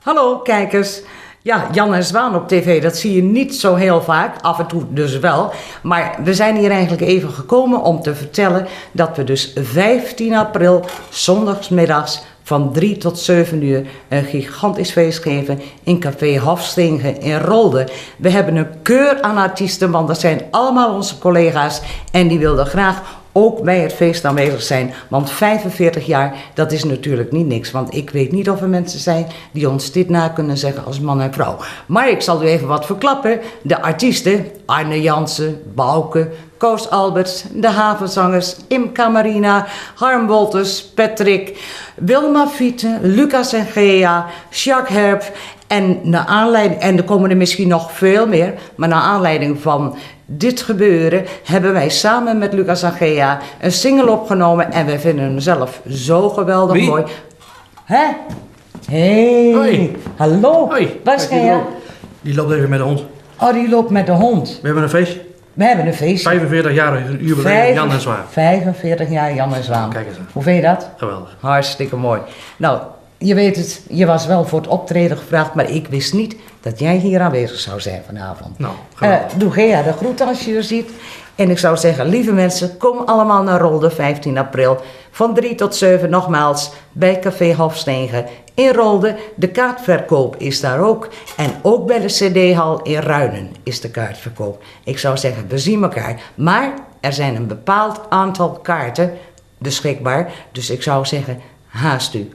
Hallo kijkers. Ja, Jan en Zwaan op tv, dat zie je niet zo heel vaak, af en toe dus wel. Maar we zijn hier eigenlijk even gekomen om te vertellen dat we dus 15 april, zondagsmiddags van 3 tot 7 uur een gigantisch feest geven in Café Hofstegen in Rolde. We hebben een keur aan artiesten, want dat zijn allemaal onze collega's en die wilden graag ook bij het feest aanwezig zijn. Want 45 jaar, dat is natuurlijk niet niks. Want ik weet niet of er mensen zijn die ons dit na kunnen zeggen als man en vrouw. Maar ik zal u even wat verklappen. De artiesten, Arne Jansen, Bouke, Koos Alberts, de Havenzangers, Imka Marina, Harm Wolters, Patrick, Wilma Fieten, Lucas en Gea, Jacques Herp. En er komen er misschien nog veel meer, maar naar aanleiding van dit gebeuren hebben wij samen met Lucas en Gea een single opgenomen en wij vinden hem zelf zo geweldig mooi. Hè? Hey, hoi. Hallo. Hoi. Waar is Gea? Die loopt even met de hond. Oh, die loopt met de hond. We hebben een feestje. We hebben een feestje. 45 jaar jubileum Jan en Zwaan. 45 jaar Jan en Zwaan. Kijk eens aan. Hoe vind je dat? Geweldig. Hartstikke mooi. Nou, je weet het, je was wel voor het optreden gevraagd, maar ik wist niet dat jij hier aanwezig zou zijn vanavond. Nou, geweldig. Doe Gea de groeten als je er ziet. En ik zou zeggen, lieve mensen, kom allemaal naar Rolde 15 april. Van 3 tot 7 nogmaals bij Café Hofstegen in Rolde. De kaartverkoop is daar ook. En ook bij de CD-hal in Ruinen is de kaartverkoop. Ik zou zeggen, we zien elkaar. Maar er zijn een bepaald aantal kaarten beschikbaar. Dus ik zou zeggen, haast u.